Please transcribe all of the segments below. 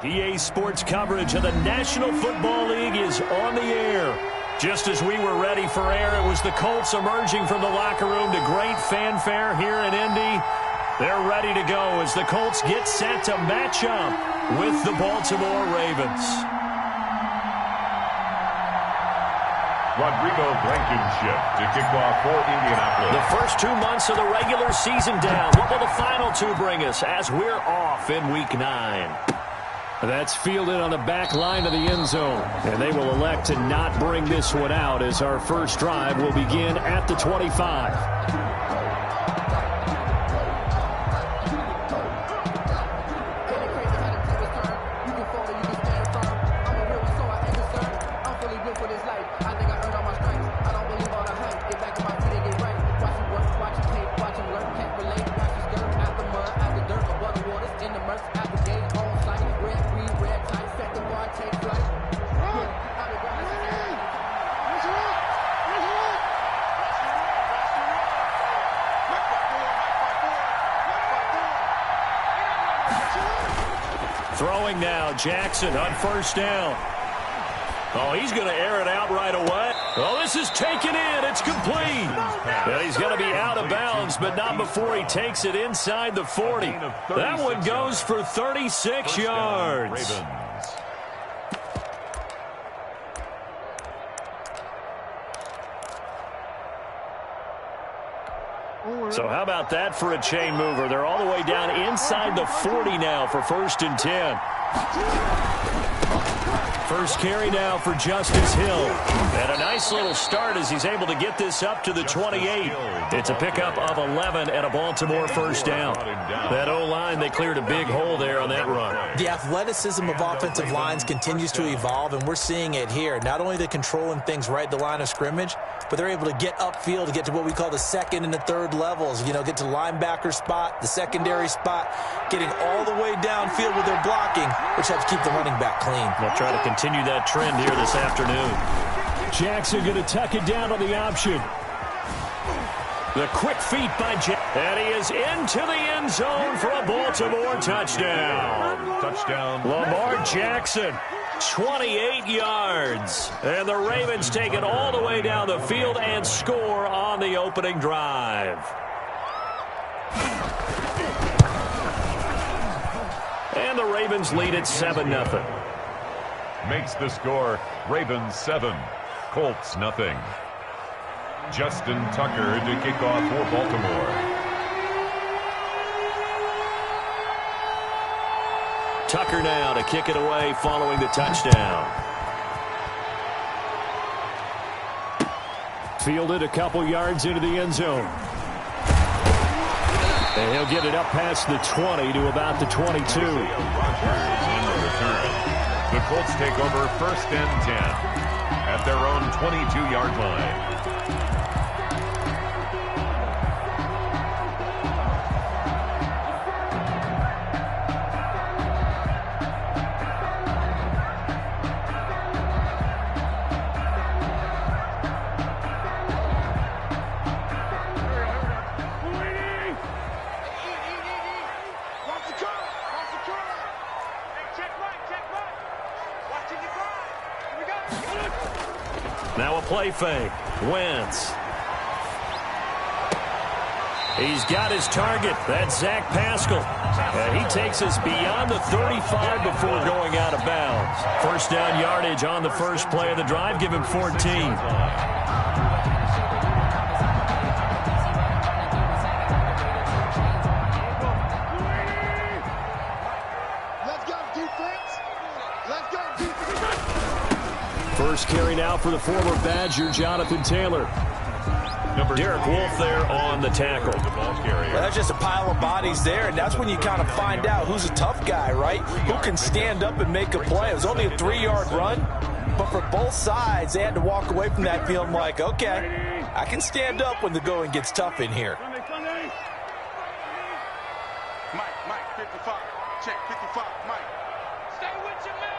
EA Sports coverage of the National Football League is on the air. Just as we were ready for air, it was the Colts emerging from the locker room to great fanfare here in Indy. They're ready to go as the Colts get set to match up with the Baltimore Ravens. Rodrigo Blankenship to kick off for Indianapolis. The first 2 months of the regular season down. What will the final two bring us as we're off in Week 9? That's fielded on the back line of the end zone. And they will elect to not bring this one out as our first drive will begin at the 25. Throwing now, Jackson on first down. Oh, he's going to air it out right away. Oh, this is taken in. It's complete. And he's going to be out of bounds, but not before he takes it inside the 40. That one goes for 36 yards. So how about that for a chain mover? They're all the way down inside the 40 now for 1st and 10. First carry now for Justice Hill. And a nice little start as he's able to get this up to the 28. It's a pickup of 11 and a Baltimore first down. That O-line, they cleared a big hole there on that run. The athleticism of offensive lines continues to evolve, and we're seeing it here. Not only the controlling things right at the line of scrimmage, but they're able to get upfield to get to what we call the second and the third levels. You know, get to the linebacker spot, the secondary spot, getting all the way downfield with their blocking, which helps keep the running back clean. They'll try to continue that trend here this afternoon. Jackson going to tuck it down on the option. The quick feet by Jackson. And he is into the end zone for a Baltimore touchdown. Touchdown. Lamar Jackson. 28 yards. And the Ravens take it all the way down the field and score on the opening drive. And the Ravens lead it 7-0. Makes the score Ravens 7, Colts nothing. Justin Tucker to kick off for Baltimore. Tucker now to kick it away following the touchdown. Fielded a couple yards into the end zone. And he'll get it up past the 20 to about the 22. Rodgers on the return. The Colts take over 1st and 10 at their own 22-yard line. Now a play fake. Wentz. He's got his target. That's Zach Pascal. And he takes us beyond the 35 before going out of bounds. First down yardage on the first play of the drive. Give him 14. First carry now for the former Badger, Jonathan Taylor. Derek Wolfe there on the tackle. Well, that's just a pile of bodies there, and that's when you kind of find out who's a tough guy, right? Who can stand up and make a play. It was only a 3-yard run, But for both sides, they had to walk away from that feeling like, okay, I can stand up when the going gets tough in here. Mike, 55. Check, 55, Mike. Stay with your man.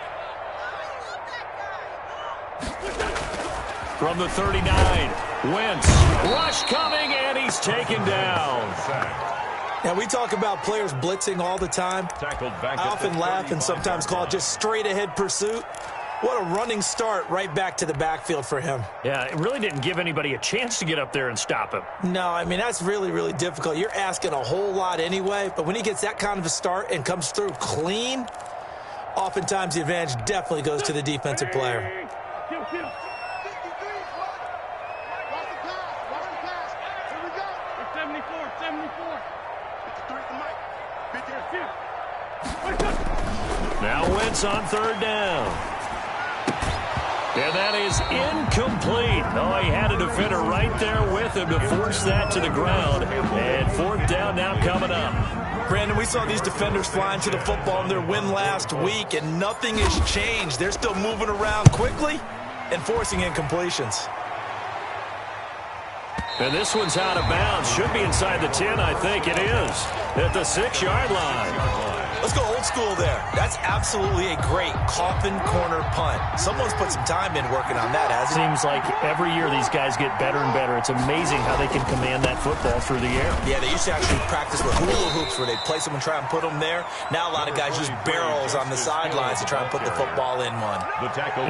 From the 39, Wentz. Rush coming, and he's taken down. Now, we talk about players blitzing all the time. I often laugh and sometimes call it just straight-ahead pursuit. What a running start right back to the backfield for him. Yeah, it really didn't give anybody a chance to get up there and stop him. No, I mean, that's really, really difficult. You're asking a whole lot anyway, but when he gets that kind of a start and comes through clean, oftentimes the advantage definitely goes to the defensive player. Now Wentz on third down. And that is incomplete. Oh, he had a defender right there with him to force that to the ground. And fourth down now coming up. Brandon, we saw these defenders flying to the football in their win last week, and nothing has changed. They're still moving around quickly and forcing incompletions. And this one's out of bounds. Should be inside the 10, I think it is. At the 6-yard line. Let's go old school there. That's absolutely a great coffin corner punt. Someone's put some time in working on that, hasn't he? Seems like every year these guys get better and better. It's amazing how they can command that football through the air. Yeah, they used to actually practice with hula hoops where they'd place them and try and put them there. Now a lot of guys use barrels on the sidelines to try and put the football in one.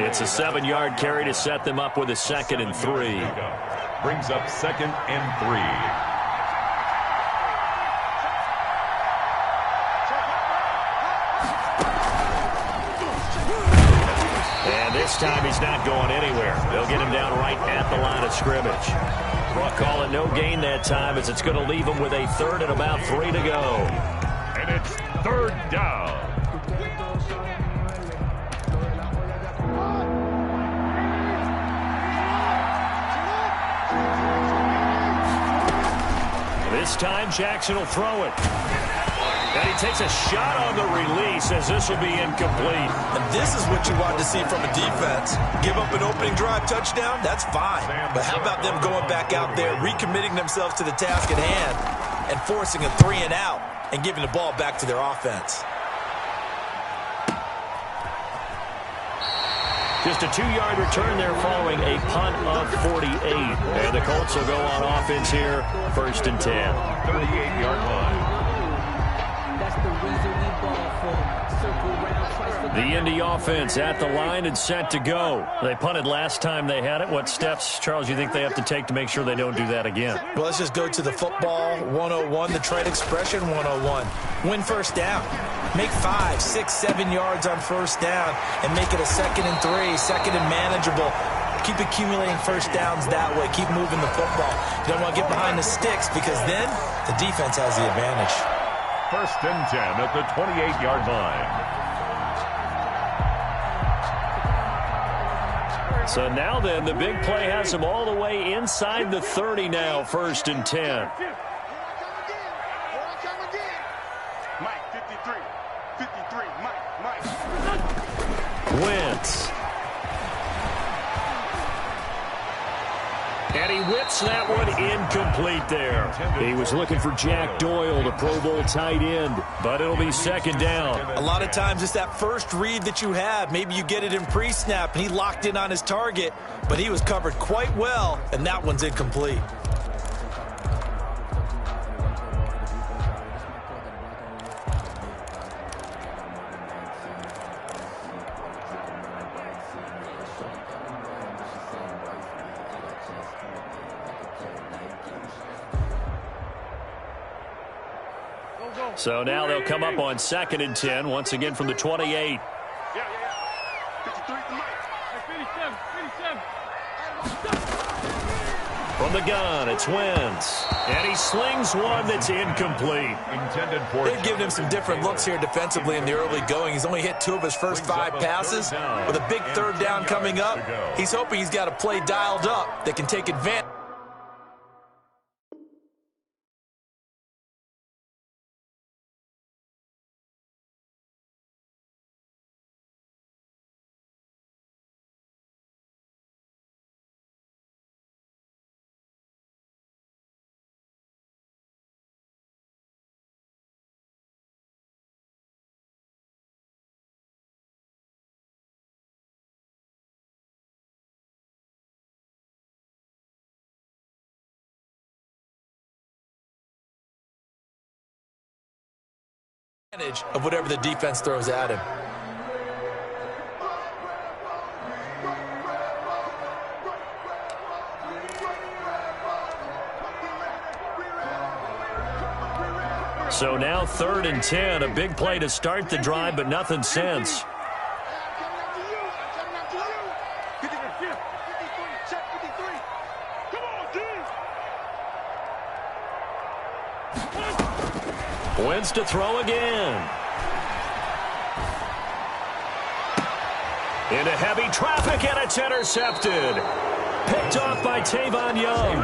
It's a 7-yard carry to set them up with a 2nd and 3. Brings up 2nd and 3. This time he's not going anywhere. They'll get him down right at the line of scrimmage. We'll call it no gain that time as it's going to leave him with a 3rd and about 3 to go. And it's 3rd down. This time Jackson will throw it. And he takes a shot on the release as this will be incomplete. And this is what you want to see from a defense. Give up an opening drive touchdown, that's fine. But how about them going back out there, recommitting themselves to the task at hand, and forcing a 3 and out, and giving the ball back to their offense. Just a 2-yard return there following a punt of 48. And the Colts will go on offense here, 1st and 10. 38-yard line. The Indy offense at the line and set to go. They punted last time they had it. What steps, Charles, you think they have to take to make sure they don't do that again? Well, let's just go to the football 101, the trade expression 101. Win first down. Make 5, 6, 7 yards on first down and make it a 2nd and 3, 2nd and manageable. Keep accumulating first downs that way. Keep moving the football. You don't want to get behind the sticks because then the defense has the advantage. 1st and 10 at the 28-yard line. So now then, the big play has them all the way inside the 30 now, 1st and 10. Mike, 53, Mike. Wentz. And he whips that one incomplete there. He was looking for Jack Doyle, the Pro Bowl tight end, but it'll be 2nd down. A lot of times it's that first read that you have. Maybe you get it in pre-snap, and he locked in on his target, but he was covered quite well, and that one's incomplete. So now they'll come up on 2nd and 10, once again from the 28. 53 to Mike. 57. From the gun, it's Wentz. And he slings one that's incomplete. They've given him some different looks here defensively in the early going. He's only hit 2 of his first 5 passes. With a big 3rd down coming up, he's hoping he's got a play dialed up that can take advantage. of whatever the defense throws at him. So now 3rd and 10, a big play to start the drive, but nothing since. Wins to throw again. Into heavy traffic, and it's intercepted. Picked off by Tavon Young.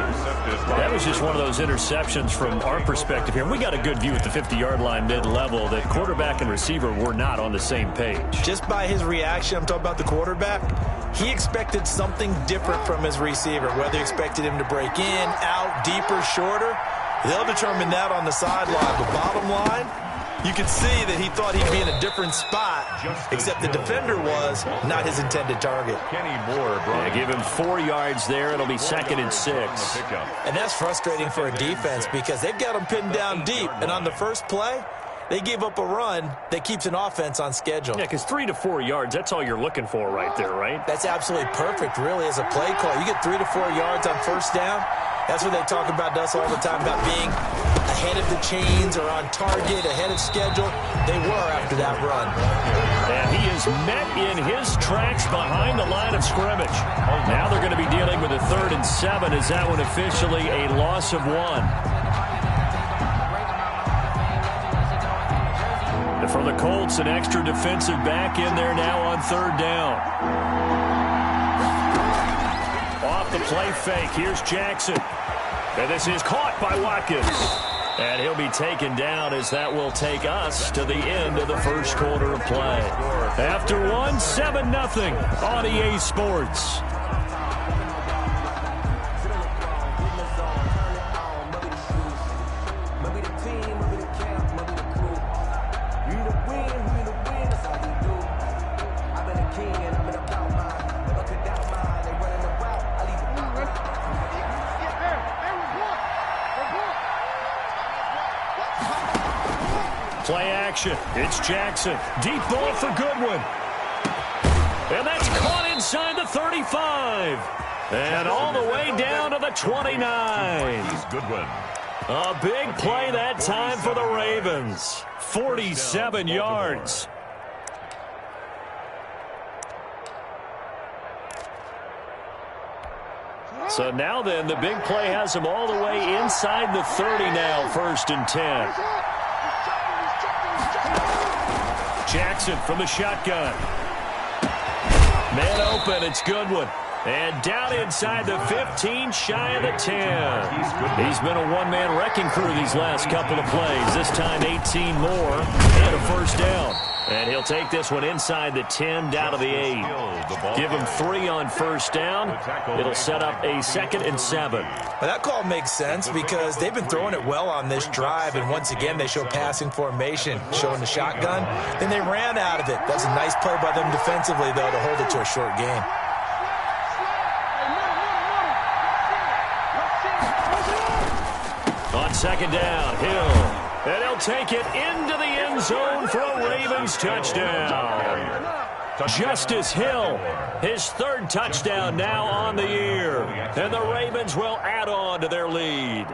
That was just one of those interceptions from our perspective here. We got a good view at the 50-yard line mid-level that quarterback and receiver were not on the same page. Just by his reaction, I'm talking about the quarterback, he expected something different from his receiver, whether he expected him to break in, out, deeper, shorter. They'll determine that on the sideline. But bottom line, you could see that he thought he'd be in a different spot, except the defender was not his intended target. Give him 4 yards there. It'll be 2nd and 6. And that's frustrating for a defense because they've got him pinned down deep. And on the first play, they gave up a run that keeps an offense on schedule. Yeah, because 3 to 4 yards, that's all you're looking for right there, right? That's absolutely perfect, really, as a play call. You get 3 to 4 yards on first down. That's what they talk about us all the time, about being ahead of the chains or on target, ahead of schedule. They were after that run. And he is met in his tracks behind the line of scrimmage. Now they're going to be dealing with a 3rd and 7. Is that one officially a loss of 1? And for the Colts, an extra defensive back in there now on 3rd down. Off the play fake. Here's Jackson. And this is caught by Watkins. And he'll be taken down as that will take us to the end of the first quarter of play. After 1, 7-0 on EA Sports. Play action. It's Jackson. Deep ball for Goodwin. And that's caught inside the 35. And all the way down to the 29. Goodwin. A big play that time for the Ravens. 47 yards. So now then, the big play has him all the way inside the 30 now, 1st and 10. Jackson from the shotgun. Man open, it's Goodwin. And down inside the 15, shy of the 10. He's been a one-man wrecking crew these last couple of plays. This time 18 more and a 1st down. And he'll take this one inside the 10, down to the 8. Give him 3 on 1st down. It'll set up a 2nd and 7. Well, that call makes sense because they've been throwing it well on this drive, and once again they show passing formation, showing the shotgun. Then they ran out of it. That's a nice play by them defensively, though, to hold it to a short game. On 2nd down, Hill. And he'll take it into the end zone for a Ravens touchdown. Justice Hill, his 3rd touchdown now on the year. And the Ravens will add on to their lead.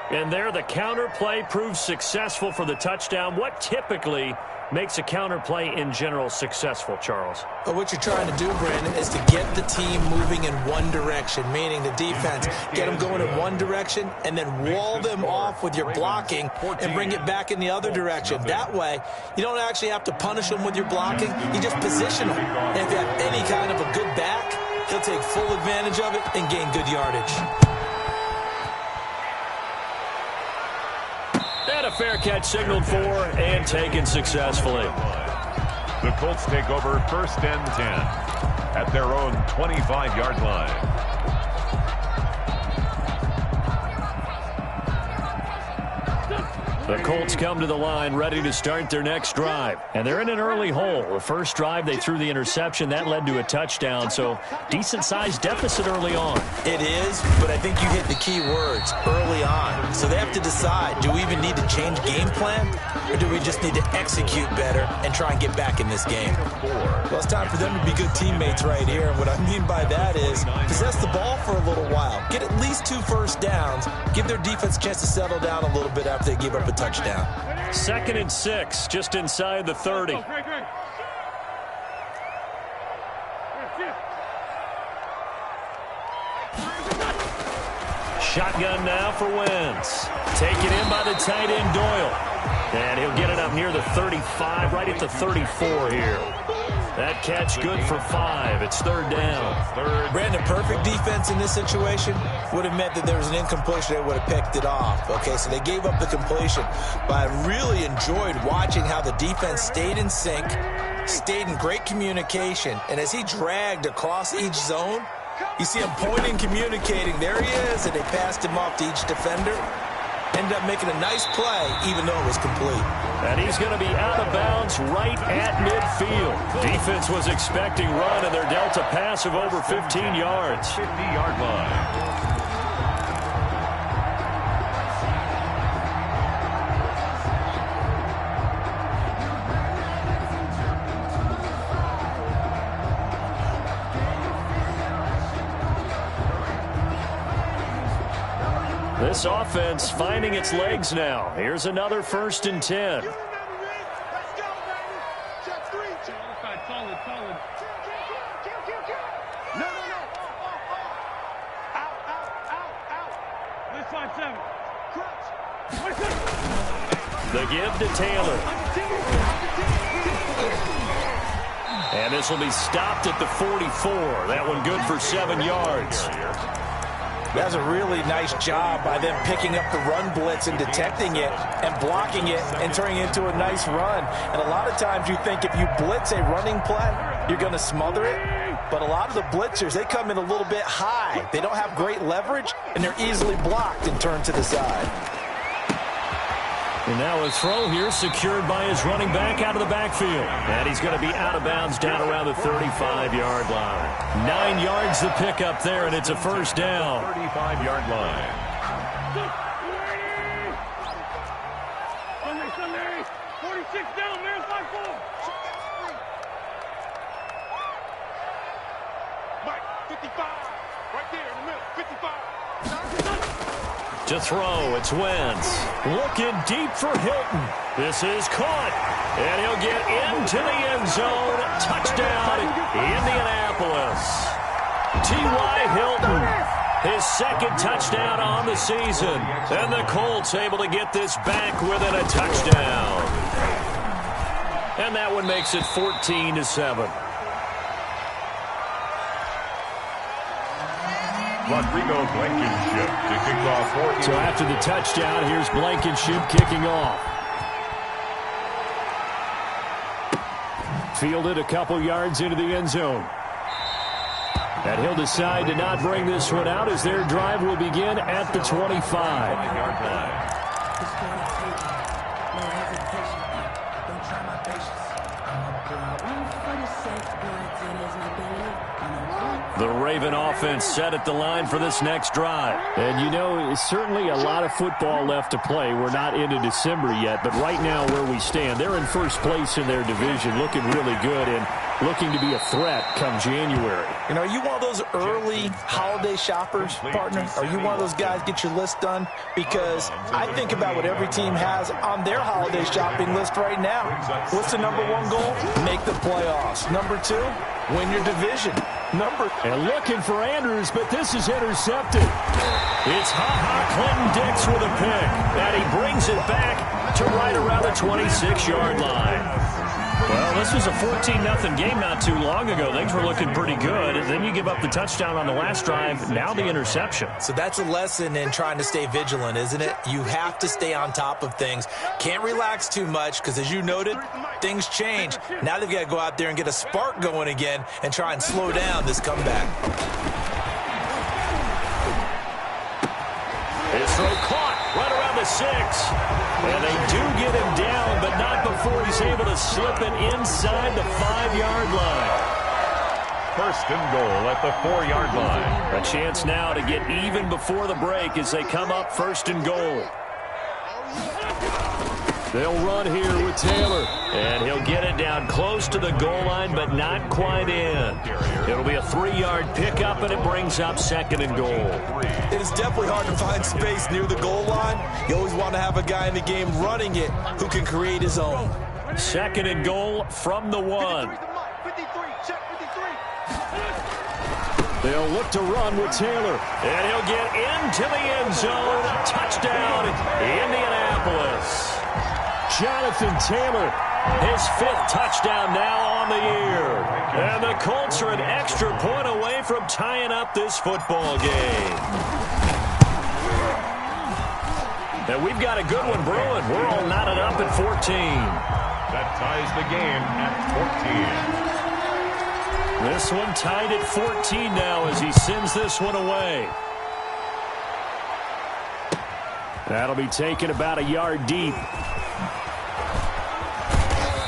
And there the counter play proves successful for the touchdown. What typically makes a counter play in general successful, Charles? But what you're trying to do, Brandon, is to get the team moving in one direction, meaning the defense, get them going in one direction and then wall them off with your blocking and bring it back in the other direction. That way, you don't actually have to punish them with your blocking. You just position them. And if you have any kind of a good back, he'll take full advantage of it and gain good yardage. And a fair catch signaled for and taken successfully. The Colts take over 1st and 10 at their own 25-yard line. The Colts come to the line ready to start their next drive. And they're in an early hole. The first drive, they threw the interception. That led to a touchdown. So decent-sized deficit early on. It is, but I think you hit the key words, early on. So they have to decide, do we even need to change game plan? Or do we just need to execute better and try and get back in this game? Well, it's time for them to be good teammates right here. And what I mean by that is possess the ball for a little while. Get at least 2 first downs. Give their defense a chance to settle down a little bit after they give up a touchdown. 2nd and 6, just inside the 30. Shotgun now for Wentz. Taken in by the tight end Doyle. And he'll get it up near the 35, right at the 34 here. That catch good for 5. It's 3rd down. Brandon, perfect defense in this situation would have meant that there was an incompletion. They would have picked it off. Okay, so they gave up the completion. But I really enjoyed watching how the defense stayed in sync, stayed in great communication. And as he dragged across each zone, you see him pointing, communicating. There he is, and they passed him off to each defender. Ended up making a nice play, even though it was complete. And he's going to be out of bounds right at midfield. Defense was expecting run, and they're dealt a pass of over 15 yards. 50-yard line. This offense finding its legs now. Here's another 1st and 10. The give to Taylor. And this will be stopped at the 44. That one good for 7 yards. That's a really nice job by them picking up the run blitz and detecting it and blocking it and turning it into a nice run. And a lot of times you think if you blitz a running play, you're going to smother it. But a lot of the blitzers, they come in a little bit high. They don't have great leverage, and they're easily blocked and turned to the side. And now a throw here secured by his running back out of the backfield. And he's going to be out of bounds down around the 35-yard line. 9 yards to pick up there, and it's a 1st down. 35-yard line. Sunday, 46 down, man, 5-4. Mike, 55, right there in the middle, 55. To throw, it's Wentz. Looking deep for Hilton. This is caught. And he'll get into the end zone. Touchdown, Indianapolis. T.Y. Hilton, his 2nd touchdown on the season. And the Colts able to get this back within a touchdown. And that one makes it 14-7. Rodrigo Blankenship to kick off for. So after the touchdown, here's Blankenship kicking off. Fielded a couple yards into the end zone. And he'll decide to not bring this one out as their drive will begin at the 25-yard line. The Raven offense set at the line for this next drive. And, you know, certainly a lot of football left to play. We're not into December yet, but right now where we stand, they're in first place in their division, looking really good and looking to be a threat come January. You know, are you one of those early holiday shoppers, partner? Are you one of those guys get your list done? Because I think about what every team has on their holiday shopping list right now. What's the number 1 goal? Make the playoffs. Number 2, win your division. And looking for Andrews, but this is intercepted. It's Clinton Dix with a pick. And he brings it back to right around the 26-yard line. Well, this was a 14-0 game not too long ago. Things were looking pretty good. And then you give up the touchdown on the last drive. Now the interception. So that's a lesson in trying to stay vigilant, isn't it? You have to stay on top of things. Can't relax too much because, as you noted, things change. Now they've got to go out there and get a spark going again and try and slow down this comeback. His throw caught right around the 6. And they do get him down, but not before he's able to slip it inside the 5-yard line. First and goal at the 4-yard line. A chance now to get even before the break as they come up first and goal. They'll run here with Taylor. And he'll get it down close to the goal line, but not quite in. It'll be a 3-yard pickup, and it brings up second and goal. It is definitely hard to find space near the goal line. You always want to have a guy in the game running it who can create his own. Second and goal from the 1. 53, check 53. They'll look to run with Taylor. And he'll get into the end zone. Touchdown, Indianapolis. Jonathan Taylor, his 5th touchdown now on the year. And the Colts are an extra point away from tying up this football game. And we've got a good one brewing. We're all knotted up at 14. That ties the game at 14. This one tied at 14 now as he sends this one away. That'll be taken about a yard deep.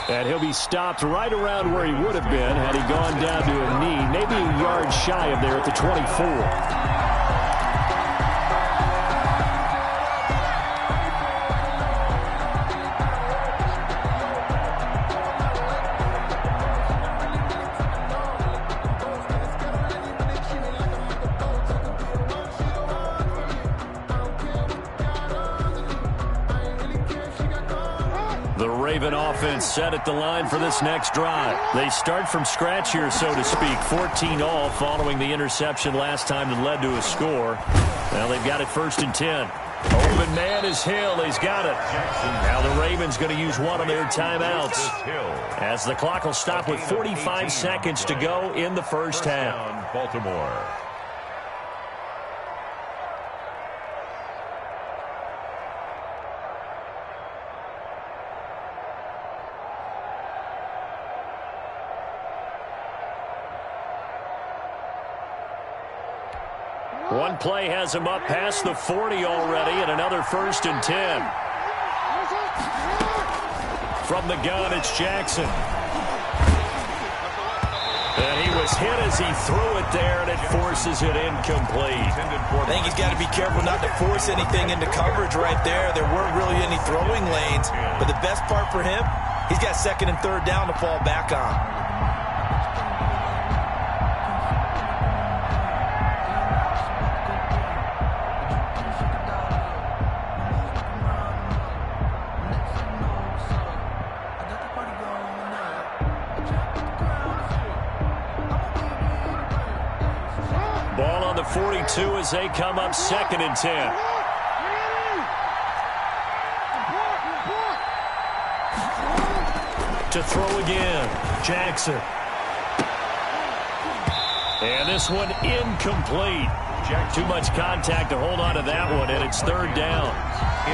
And he'll be stopped right around where he would have been had he gone down to a knee, maybe a yard shy of there at the 24. Raven offense set at the line for this next drive. They start from scratch here, so to speak. 14 all following the interception last time that led to a score. Now they've got it first and 10. Open man is Hill. He's got it. Now the Ravens going to use one of their timeouts as the clock will stop with 45 seconds to go in the first half. Baltimore. One play has him up past the 40 already, and another first and 10. From the gun, it's Jackson. And he was hit as he threw it there, and it forces it incomplete. I think he's got to be careful not to force anything into coverage right there. There weren't really any throwing lanes, but the best part for him, he's got second and third down to fall back on. Ball on the 42 as they come up second and 10. To throw again, Jackson. And this one incomplete. Too much contact to hold on to that one, and it's third down.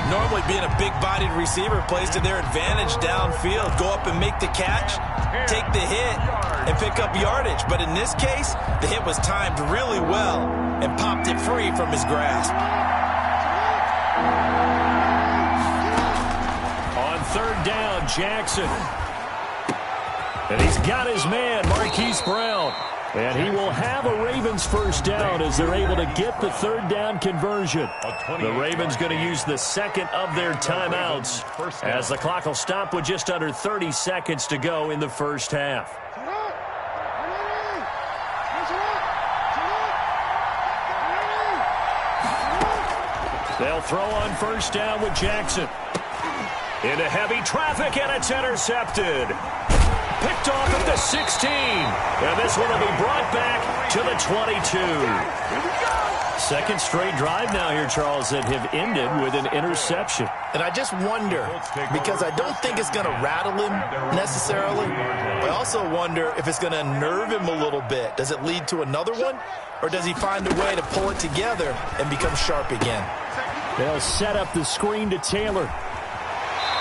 Normally being a big-bodied receiver plays to their advantage downfield. Go up and make the catch, take the hit, and pick up yardage. But in this case, the hit was timed really well and popped it free from his grasp. On third down, Jackson. And he's got his man, Marquise Brown. And he will have a Ravens first down as they're able to get the third down conversion. The Ravens going to use the second of their timeouts as the clock will stop with just under 30 seconds to go in the first half. They'll throw on first down with Jackson. Into heavy traffic, and it's intercepted. Picked off at the 16. And this one will be brought back to the 22. Second straight drive now here, Charles, that have ended with an interception. And I just wonder, because I don't think it's going to rattle him necessarily. I also wonder if it's going to unnerve him a little bit. Does it lead to another one? Or does he find a way to pull it together and become sharp again? They'll set up the screen to Taylor.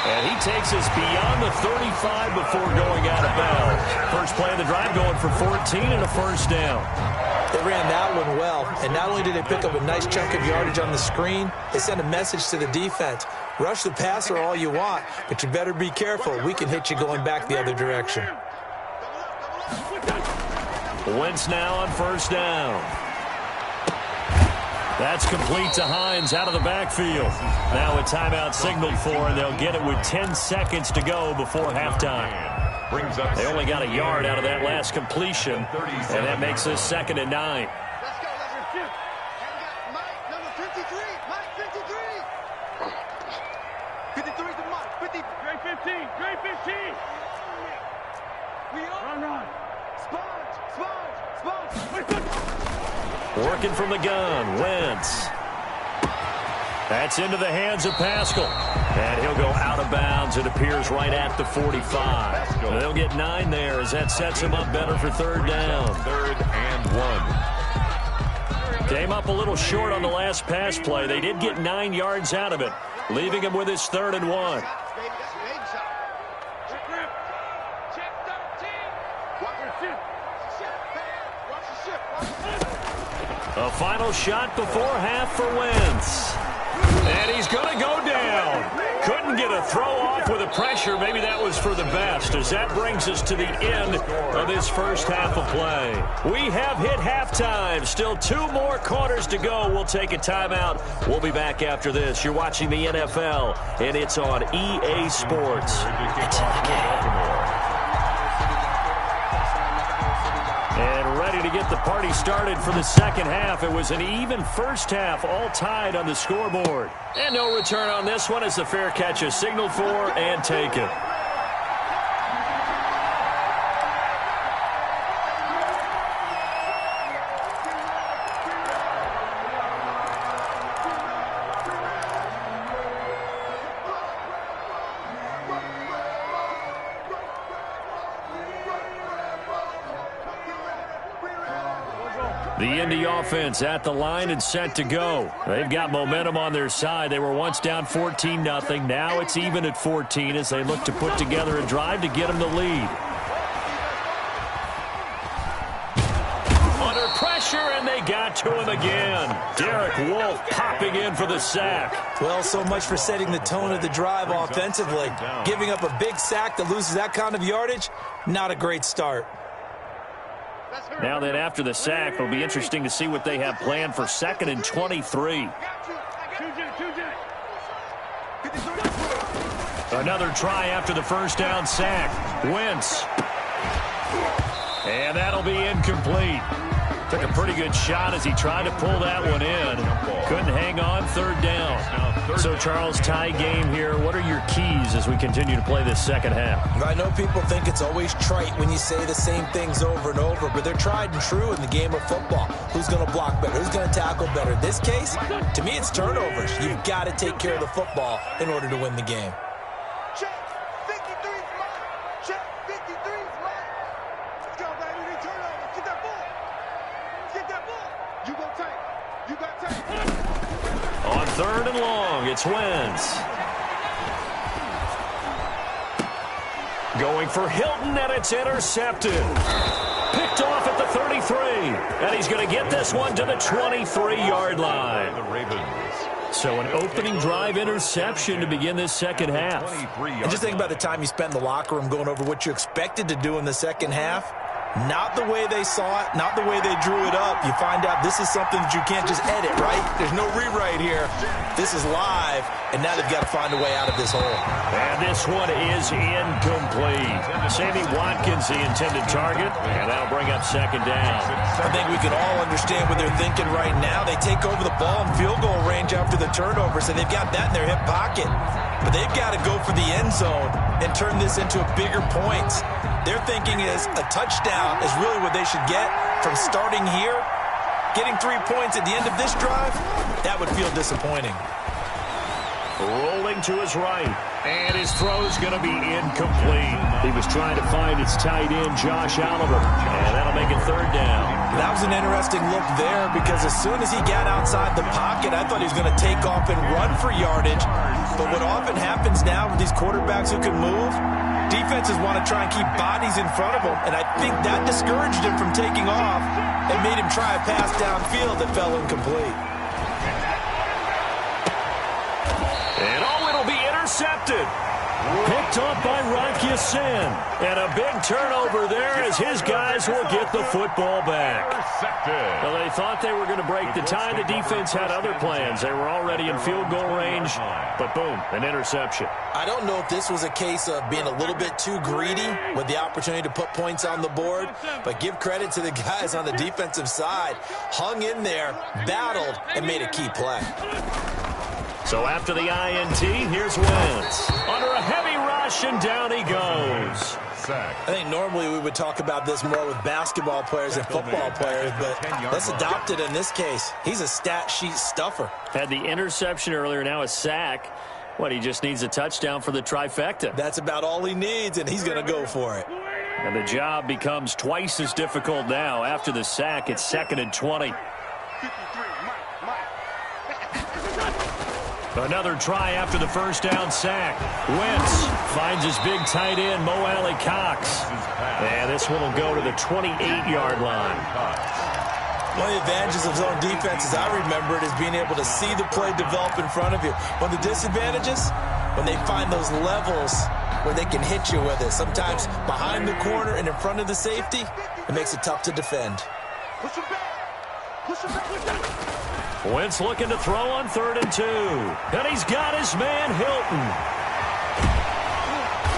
And he takes us beyond the 35 before going out of bounds. First play of the drive going for 14 and a first down. They ran that one well, and not only did they pick up a nice chunk of yardage on the screen, they sent a message to the defense. Rush the passer all you want, but you better be careful. We can hit you going back the other direction. Wentz now on first down. That's complete to Hines out of the backfield. Now a timeout signaled for, and they'll get it with 10 seconds to go before halftime. They only got a yard out of that last completion, and that makes this 2nd and 9. Let's go. Let's shoot. And we got Mike, number 53. Mike, 53. 53 to Mike. 50. Dre 15. Dre 15. We on. Run. Sponge. Working from the gun, Wentz. That's into the hands of Pascal. And he'll go out of bounds. It appears right at the 45. They'll get 9 there as that sets him up better for 3rd down. 3rd and 1. Came up a little short on the last pass play. They did get 9 yards out of it, leaving him with his 3rd and 1. A final shot before half for Wentz. And he's going to go down. Couldn't get a throw off with the pressure. Maybe that was for the best, as that brings us to the end of this first half of play. We have hit halftime. Still 2 more quarters to go. We'll take a timeout. We'll be back after this. You're watching the NFL, and it's on EA Sports. It's in the game. And ready to get the party started for the second half. It was an even first half, all tied on the scoreboard. And no return on this one as the fair catch is signaled for and taken. The Indy offense at the line and set to go. They've got momentum on their side. They were once down 14-0. Now it's even at 14 as they look to put together a drive to get them the lead. Under pressure, and they got to him again. Derek Wolfe popping in for the sack. Well, so much for setting the tone of the drive offensively. Giving up a big sack that loses that kind of yardage, not a great start. Now then, after the sack, it'll be interesting to see what they have planned for 2nd and 23. Another try after the first down sack. Wentz. And that'll be incomplete. Took a pretty good shot as he tried to pull that one in. Couldn't hang on, 3rd down. So, Charles, tie game here. What are your keys as we continue to play this second half? I know people think it's always trite when you say the same things over and over, but they're tried and true in the game of football. Who's going to block better? Who's going to tackle better? In this case, to me, it's turnovers. You've got to take care of the football in order to win the game. Check. 53's mine. Check. 53's mine. Let's go, baby. We turnover. Get that ball. Get that ball. You go tight. You got tight. On 3rd and long, it's Wentz. Going for Hilton, and it's intercepted. Picked off at the 33. And he's going to get this one to the 23-yard line. The Ravens. So an opening drive interception to begin this second half. And just think about the time you spent in the locker room going over what you expected to do in the second half. Not the way they saw it, not the way they drew it up. You find out this is something that you can't just edit, right? There's no rewrite here. This is live, and now they've got to find a way out of this hole. And this one is incomplete. Sammy Watkins, the intended target, and that'll bring up 2nd down. I think we can all understand what they're thinking right now. They take over the ball in field goal range after the turnover, so they've got that in their hip pocket. But they've got to go for the end zone and turn this into a bigger points. Their thinking is a touchdown is really what they should get from starting here. Getting 3 points at the end of this drive, that would feel disappointing. Rolling to his right, and his throw's going to be incomplete. He was trying to find his tight end, Josh Oliver, and that'll make it 3rd down. That was an interesting look there because as soon as he got outside the pocket, I thought he was going to take off and run for yardage. But what often happens now with these quarterbacks who can move, Defenses want to try and keep bodies in front of him, and I think that discouraged him from taking off and made him try a pass downfield that fell incomplete. And it'll be intercepted. Picked up by Rocky Sin. And a big turnover there as his guys will get the football back. Well, they thought they were going to break the tie. The defense had other plans. They were already in field goal range, but boom, an interception. I don't know if this was a case of being a little bit too greedy with the opportunity to put points on the board, but give credit to the guys on the defensive side. Hung in there, battled, and made a key play. So after the INT, here's Wentz. Under a heavy rush, and down he goes. I think normally we would talk about this more with basketball players and football players, but let's adopt it in this case. He's a stat sheet stuffer. Had the interception earlier, now a sack. What, he just needs a touchdown for the trifecta. That's about all he needs, and he's going to go for it. And the job becomes twice as difficult now. After the sack, it's 2nd and 20. Another try after the first down sack. Wentz finds his big tight end, Mo Alley Cox. And this one will go to the 28-yard line. One of the advantages of zone defense, as I remember it, is being able to see the play develop in front of you. One of the disadvantages, when they find those levels where they can hit you with it. Sometimes behind the corner and in front of the safety, it makes it tough to defend. Push him back. Push him back. Push him back. Wentz looking to throw on 3rd and 2. And he's got his man Hilton.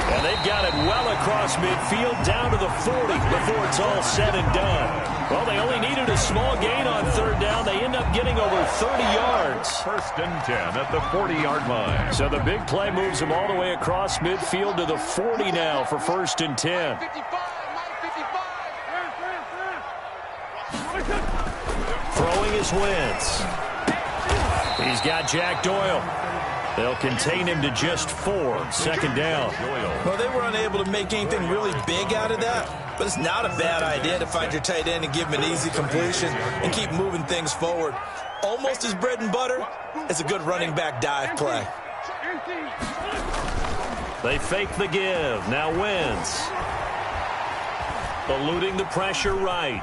And they've got it well across midfield down to the 40 before it's all said and done. Well, they only needed a small gain on 3rd down. They end up getting over 30 yards. 1st and 10 at the 40-yard line. So the big play moves them all the way across midfield to the 40 now for 1st and 10. 55, Throwing is Wentz. He's got Jack Doyle. They'll contain him to just 4. 2nd down. Well, they were unable to make anything really big out of that, but it's not a bad idea to find your tight end and give him an easy completion and keep moving things forward. Almost as bread and butter as a good running back dive play. They fake the give. Now Wentz. Eluding the pressure right.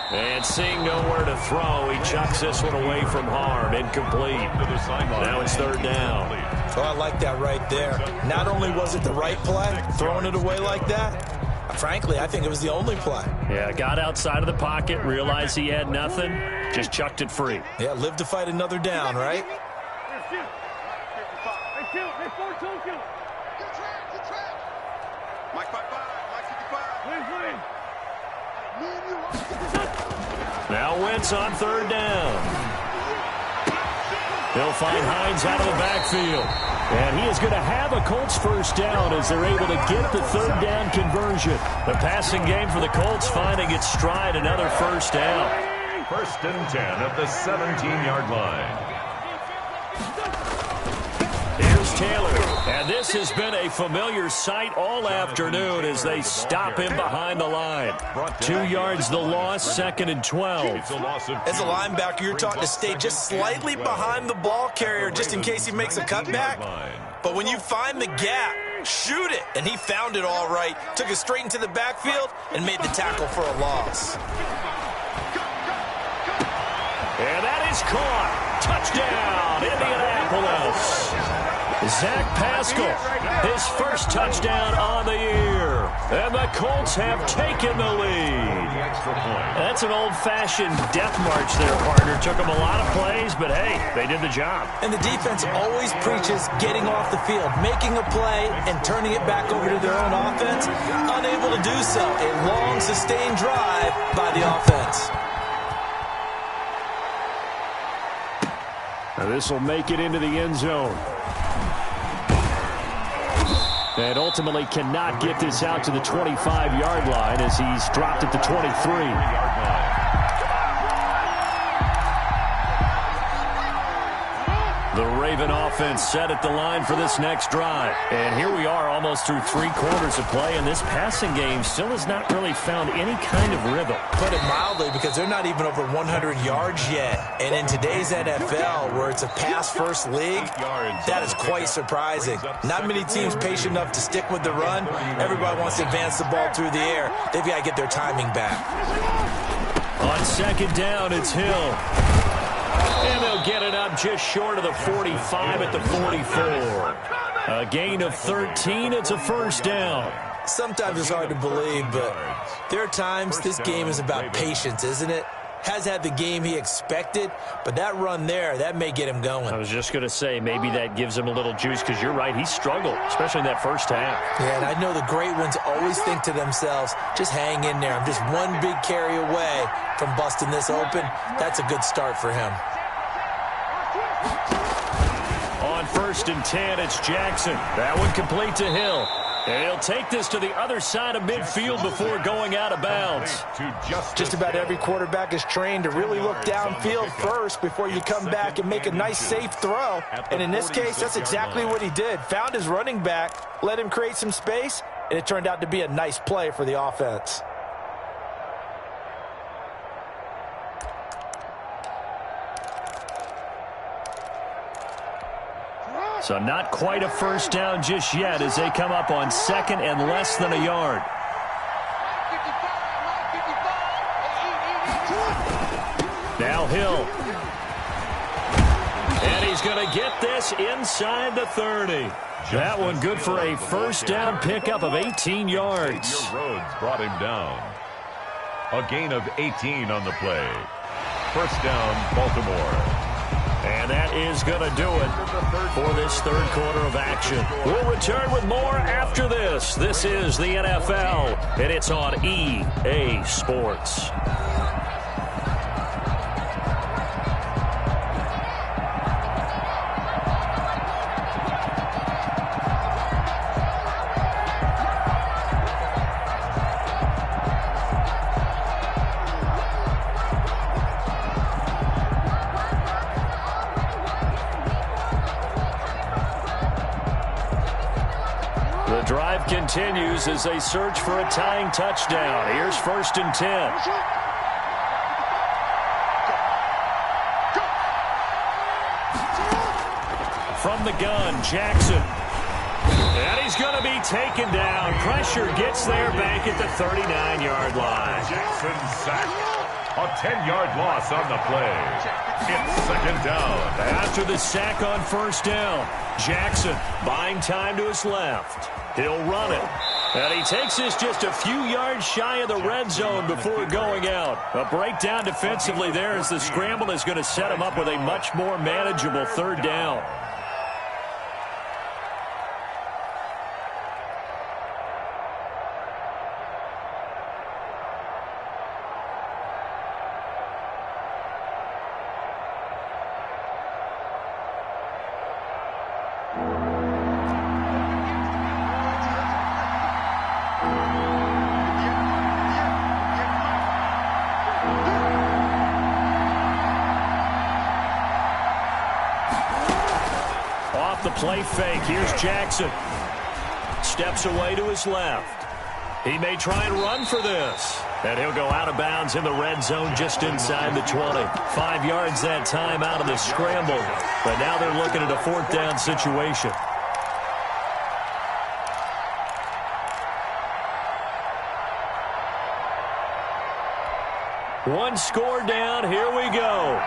And seeing nowhere to throw, he chucks this one away from harm. Incomplete. Now it's 3rd down. Oh, I like that right there. Not only was it the right play, throwing it away like that, frankly, I think it was the only play. Yeah, got outside of the pocket, realized he had nothing, just chucked it free. Yeah, live to fight another down, right? Now Wentz on 3rd down. They'll find Hines out of the backfield. And he is going to have a Colts 1st down as they're able to get the 3rd down conversion. The passing game for the Colts finding its stride, another 1st down. 1st and 10 at the 17-yard line. Here's Taylor. And this has been a familiar sight all afternoon as they stop him behind the line. 2 yards the loss, 2nd and 12. As a linebacker, you're taught to stay just slightly behind the ball carrier just in case he makes a cutback. But when you find the gap, shoot it. And he found it all right. Took it straight into the backfield and made the tackle for a loss. And that is caught. Touchdown, Indianapolis. Zach Pascal, his 1st touchdown on the year. And the Colts have taken the lead. That's an old-fashioned death march there, partner. Took them a lot of plays, but hey, they did the job. And the defense always preaches getting off the field, making a play, and turning it back over to their own offense. Unable to do so. A long, sustained drive by the offense. Now this will make it into the end zone. And ultimately cannot get this out to the 25-yard line as he's dropped at the 23. The Raven offense set at the line for this next drive. And here we are almost through 3 quarters of play, and this passing game still has not really found any kind of rhythm. Put it mildly, because they're not even over 100 yards yet. And in today's NFL, where it's a pass-first league, that is quite surprising. Not many teams patient enough to stick with the run. Everybody wants to advance the ball through the air. They've got to get their timing back. On second down, it's Hill. And they'll get it up just short of the 45 at the 44. A gain of 13. It's a first down. Sometimes it's hard to believe, but there are times this game is about patience, isn't it? Has had the game he expected, but that run there, that may get him going. I was just going to say, maybe that gives him a little juice, because you're right, he struggled, especially in that first half. Yeah, and I know the great ones always think to themselves, just hang in there. I'm just one big carry away from busting this open. That's a good start for him. On 1st and 10, it's Jackson. That one complete to Hill. And he'll take this to the other side of midfield before going out of bounds. Just about every quarterback is trained to really look downfield first before you come back and make a nice, safe throw. And in this case, that's exactly what he did. Found his running back, let him create some space, and it turned out to be a nice play for the offense. So not quite a first down just yet as they come up on 2nd and less than a yard. Now Hill. And he's going to get this inside the 30. That one good for a first down pickup of 18 yards. Rhodes brought him down. A gain of 18 on the play. First down, Baltimore. And that is going to do it for this 3rd quarter of action. We'll return with more after this. This is the NFL, and it's on EA Sports. Continues as they search for a tying touchdown. Here's 1st and 10. From the gun, Jackson. And he's going to be taken down. Pressure gets there back at the 39-yard line. Jackson sacked. A 10-yard loss on the play. It's 2nd down. After the sack on 1st down, Jackson buying time to his left. He'll run it. And he takes this just a few yards shy of the red zone before going out. A breakdown defensively there as the scramble is going to set him up with a much more manageable 3rd down. The play fake. Here's Jackson. Steps away to his left. He may try and run for this. And he'll go out of bounds in the red zone just inside the 20. 5 yards that time out of the scramble. But now they're looking at a 4th down situation. One score down. Here we go.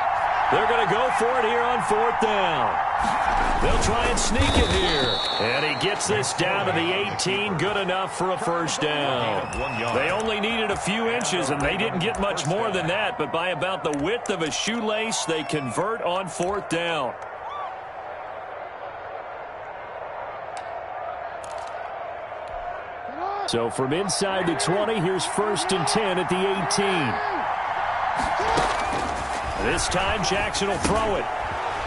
They're going to go for it here on 4th down. They'll try and sneak it here. And he gets this down to the 18. Good enough for a first down. They only needed a few inches, and they didn't get much more than that. But by about the width of a shoelace, they convert on 4th down. So from inside the 20, here's 1st and 10 at the 18. This time, Jackson will throw it.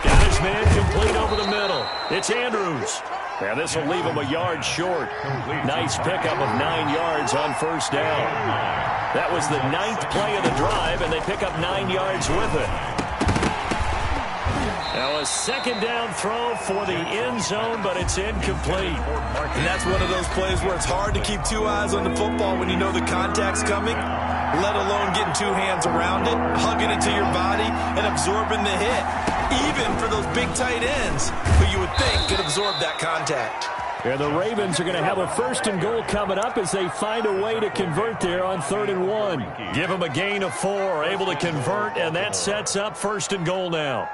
Got his man complete over the middle. It's Andrews. And this will leave him a yard short. Nice pickup of 9 yards on 1st down. That was the 9th play of the drive, and they pick up 9 yards with it. Now a second down throw for the end zone, but it's incomplete. And that's one of those plays where it's hard to keep two eyes on the football when you know the contact's coming, let alone getting two hands around it, hugging it to your body, and absorbing the hit. Even for those big tight ends who you would think could absorb that contact. And the Ravens are going to have a 1st and goal coming up as they find a way to convert there on 3rd and 1. Give them a gain of 4, able to convert, and that sets up 1st and goal now.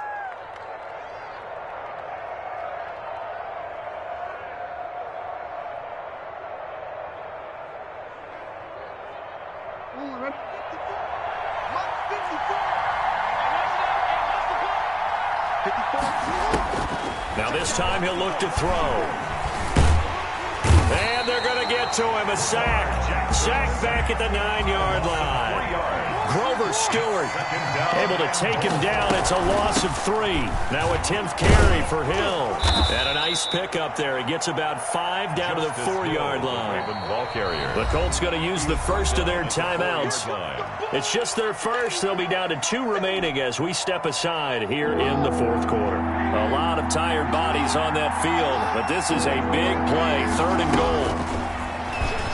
Now this time he'll look to throw. And they're going to get to him. A sack. Sack back at the 9-yard line. Grover Stewart able to take him down. It's a loss of 3. Now a 10th carry for Hill. And a nice pickup there. He gets about 5 down to the 4-yard line. The Colts going to use the first of their timeouts. It's just their first. They'll be down to 2 remaining as we step aside here in the 4th quarter. A lot of tired bodies on that field, but this is a big play. 3rd and goal.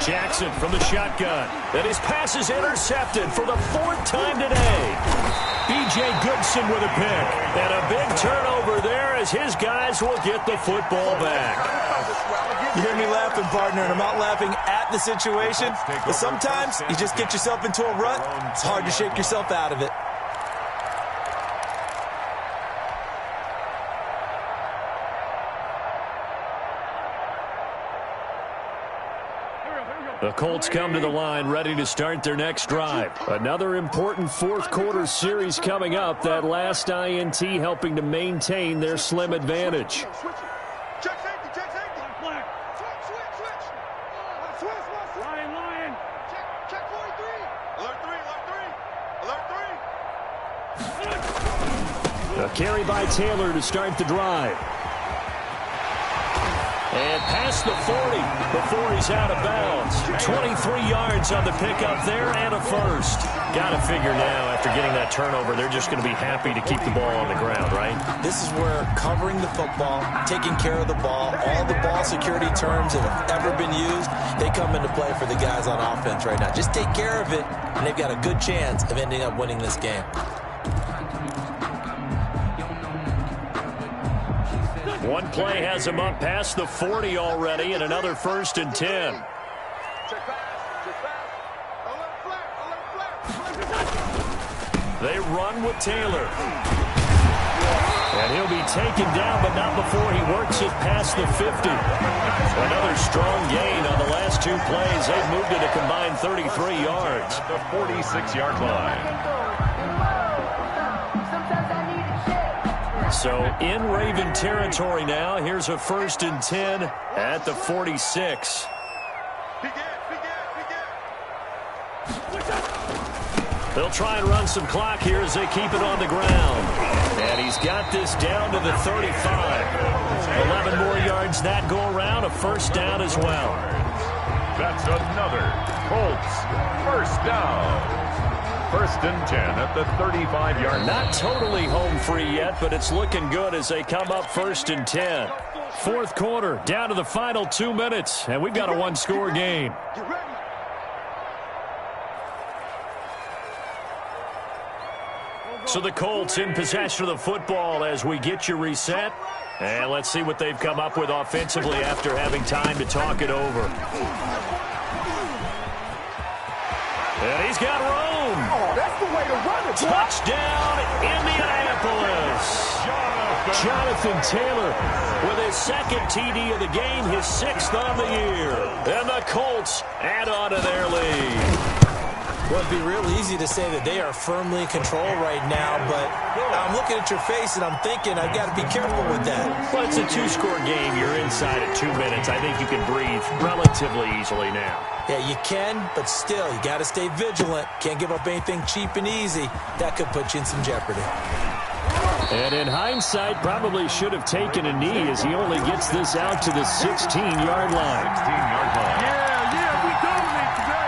Jackson from the shotgun. And his pass is intercepted for the 4th time today. B.J. Goodson with a pick. And a big turnover there as his guys will get the football back. You hear me laughing, partner, and I'm not laughing at the situation. But sometimes you just get yourself into a rut. It's hard to shake yourself out of it. The Colts come to the line ready to start their next drive. Another important 4th quarter series coming up. That last INT helping to maintain their slim advantage. Check safety, check safety. Black. Switch. Lion. Check 43. Alert 3. A carry by Taylor to start the drive. And past the 40 before he's out of bounds. 23 yards on the pickup there and a first. Got to figure now after getting that turnover, they're just going to be happy to keep the ball on the ground, right? This is where covering the football, taking care of the ball, all the ball security terms that have ever been used, they come into play for the guys on offense right now. Just take care of it, and they've got a good chance of ending up winning this game. One play has him up past the 40 already, and another 1st and 10. They run with Taylor. And he'll be taken down, but not before he works it past the 50. Another strong gain on the last 2 plays. They've moved it a combined 33 yards. At the 46-yard line. So in Raven territory now. Here's a 1st and 10 at the 46. They'll try and run some clock here as they keep it on the ground. And he's got this down to the 35. 11 more yards that go around. A 1st down as well. That's another Colts 1st down. 1st and 10 at the 35-yard line. Not totally home free yet, but it's looking good as they come up 1st and 10. 4th quarter, down to the final 2 minutes, and we've got a 1-score game. So the Colts in possession of the football as we get you reset. And let's see what they've come up with offensively after having time to talk it over. And he's got room. Oh, that's the way to run it. Touchdown, Indianapolis. Jonathan Taylor with his 2nd TD of the game, his 6th on the year. And the Colts add on to their lead. Well, it'd be real easy to say that they are firmly in control right now, but I'm looking at your face and I'm thinking I've got to be careful with that. Well, it's a 2-score game. You're inside at 2 minutes. I think you can breathe relatively easily now. Yeah, you can, but still, you got to stay vigilant. Can't give up anything cheap and easy. That could put you in some jeopardy. And in hindsight, probably should have taken a knee as he only gets this out to the 16-yard line. 16-yard line. Yeah, we dominate today.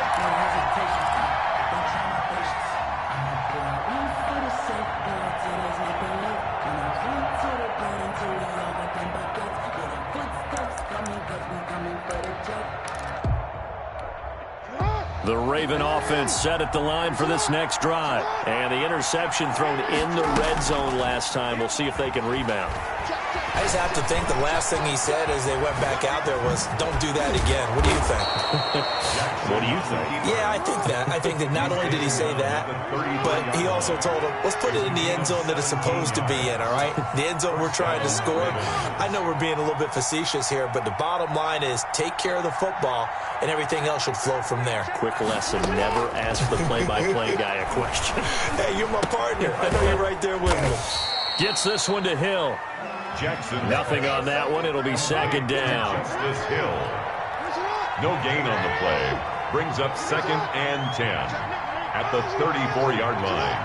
The Raven offense set at the line for this next drive. And the interception thrown in the red zone last time. We'll see if they can rebound. I just have to think the last thing he said as they went back out there was, don't do that again. What do you think? What do you think? Yeah, I think that. I think that not only did he say that, but he also told him, let's put it in the end zone that it's supposed to be in, all right? The end zone we're trying to score. I know we're being a little bit facetious here, but the bottom line is take care of the football, and everything else should flow from there. Quick lesson, never ask the play-by-play guy a question. Hey, you're my partner. I know you're right there with me. Gets this one to Hill. Jackson. Nothing on that one. It'll be second down. Justice Hill. No gain on the play. Brings up 2nd and 10 at the 34-yard line.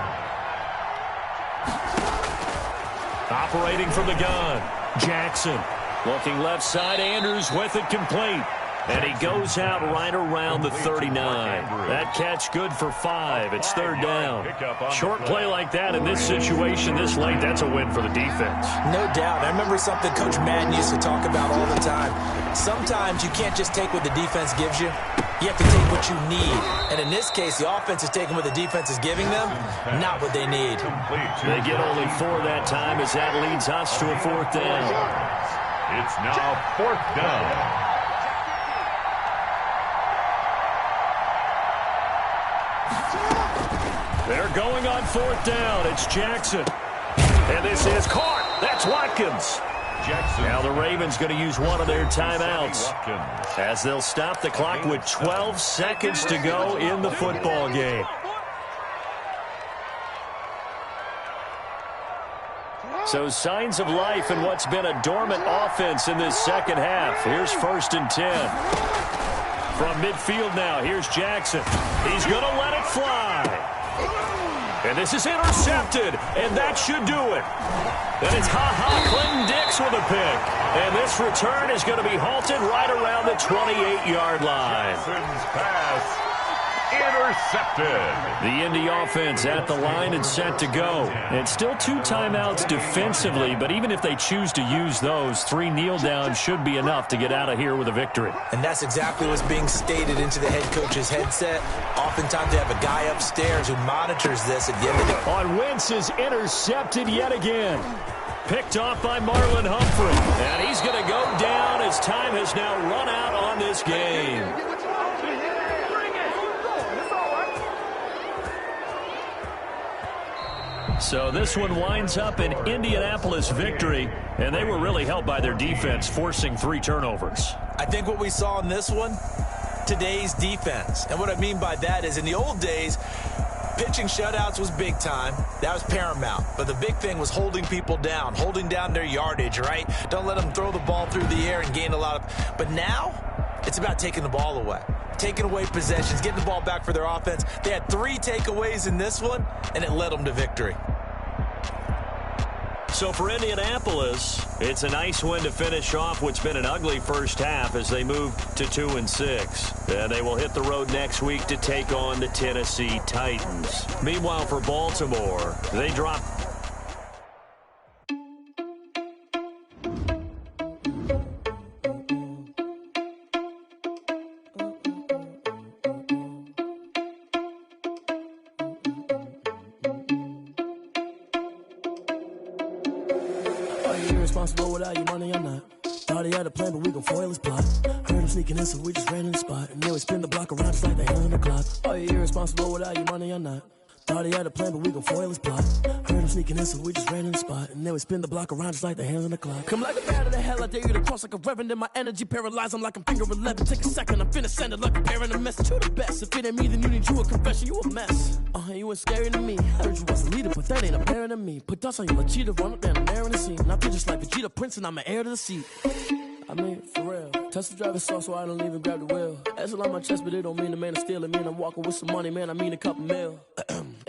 Operating from the gun. Jackson. Looking left side. Andrews with it complete. And he goes out right around the 39. That catch good for 5. It's 3rd down. Short play like that in this situation this late, that's a win for the defense. No doubt. I remember something Coach Madden used to talk about all the time. Sometimes you can't just take what the defense gives you. You have to take what you need. And in this case, the offense is taking what the defense is giving them, not what they need. They get only 4 that time as that leads us to a 4th down. It's now 4th down. They're going on 4th down. It's Jackson. And this is caught. That's Watkins. Jackson. Now the Ravens going to use one of their timeouts as they'll stop the clock with 12 seconds to go in the football game. So signs of life in what's been a dormant offense in this second half. Here's 1st and 10. From midfield now, here's Jackson. He's going to let it fly. And this is intercepted, and that should do it. Then it's Clinton Dix with a pick. And this return is going to be halted right around the 28-yard line. Jackson's pass intercepted. The Indy offense at the line and set to go. And still 2 timeouts defensively, but even if they choose to use those, 3 kneel downs should be enough to get out of here with a victory. And that's exactly what's being stated into the head coach's headset. Oftentimes they have a guy upstairs who monitors this at the end of the... On Wentz is intercepted yet again. Picked off by Marlon Humphrey. And he's going to go down as time has now run out on this game. So this one winds up an Indianapolis victory, and they were really helped by their defense, forcing 3 turnovers. I think what we saw in this one, today's defense. And what I mean by that is in the old days, pitching shutouts was big time. That was paramount. But the big thing was holding people down, holding down their yardage, right? Don't let them throw the ball through the air and gain a lot of... But now, it's about taking the ball away. Taking away possessions, getting the ball back for their offense. They had 3 takeaways in this one, and it led them to victory. So for Indianapolis, it's a nice win to finish off what's been an ugly first half as they move to 2-6. Then they will hit the road next week to take on the Tennessee Titans. Meanwhile, for Baltimore, they drop... Irresponsible without your money, I'm not. Thought he had a plan, but we gon' foil his plot. Heard him sneaking in, so we just ran in the spot. And then we spin the block around just like the hand on the clock. Are you irresponsible without your money, I'm not. Thought he had a plan, but we gon' foil his plot. Heard him sneaking in, so we just ran in the spot. And then we spin the block around just like the hands on the clock. Come like a bat of the hell, I dare you to cross like a reverend. In my energy paralyzed, I'm like I'm finger 11. Take a second, I'm finna send it like a parent a message to the best. If it ain't me, then you need you a confession, you a mess. You ain't scary to me. Heard you was a leader, but that ain't apparent to me. Put dust on you, cheetah, run up down the air in the scene. Now I just like Vegeta Prince, and I'm an heir to the seat. I mean, for real. Touch the driver's sauce so I don't even grab the wheel. That's on my chest, but it don't mean the man is stealing. Man, I'm walking with some money, man, I mean a couple mil.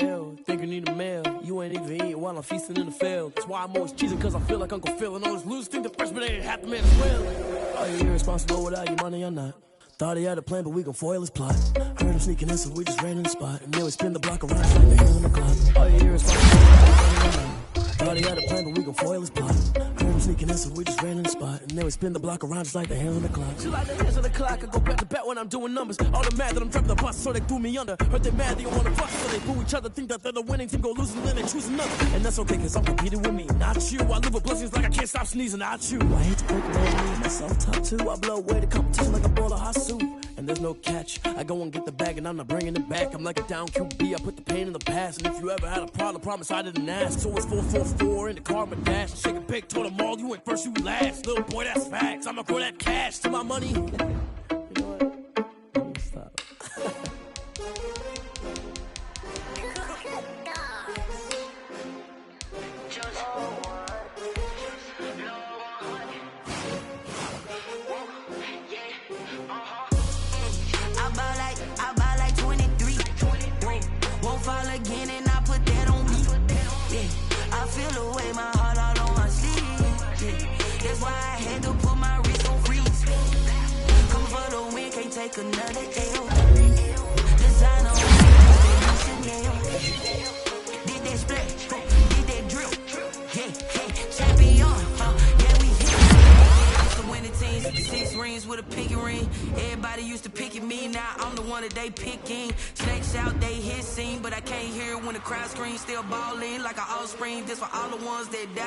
Ew, think you need a meal. You ain't even eating while I'm feasting in the field. That's why I'm always cheesing, cause I feel like Uncle Phil. And all those losers think the freshman ain't half the man as well. Are you irresponsible without your money or not? Thought he had a plan, but we gon' foil his plot. Heard him sneaking in, so we just ran in the spot. And then we spin the block around just like the hand on the clock. Are you irresponsible without your money or not? Thought he had a plan, but we gon' foil his plot. Heard him sneaking sneaking in, so we just ran in the spot. And then we spin the block around just like the hands on the clock. She like the hands on the clock, I go back to back when I'm doing numbers. All the mad that I'm driving the bus, so they threw me under. Heard they mad, they don't wanna fuck, so they boo each other. Think that they're the winning team, go losing, then they choose another. And that's okay, cause I'm competing with me, not you. I live with blessings like I can't stop sneezing, not you. I hate to break it on me, my self-talk too. I blow away the competition like a bowl of hot soup. And there's no catch, I go and get the bag and I'm not bringing it back. I'm like a down QB, I put the pain in the past. And if you ever had a problem, promise I didn't ask. So it's 4-4-4 in the car, my dash. Shake a big, told them all, you went first, you last. Little boy, that's facts, I'ma grow that cash to my money. You know what? Let me stop. I buy like 23. Won't fall again and I put that on me. Yeah, I feel the way, my heart all on my sleeve. Yeah, that's why I had to put my wrist on freeze. Come for the win, can't take another L. Designer on Chanel. Did that splash, did that drill. Yeah, champion, yeah, we hit. Used to win the teams, 6 rings with a pinky ring. Everybody used to pick at me, now I'm the one that they picking. Snakes out, they hit scene, but I can't hear when the crowd screams. Still balling like an offspring. This for all the ones that die.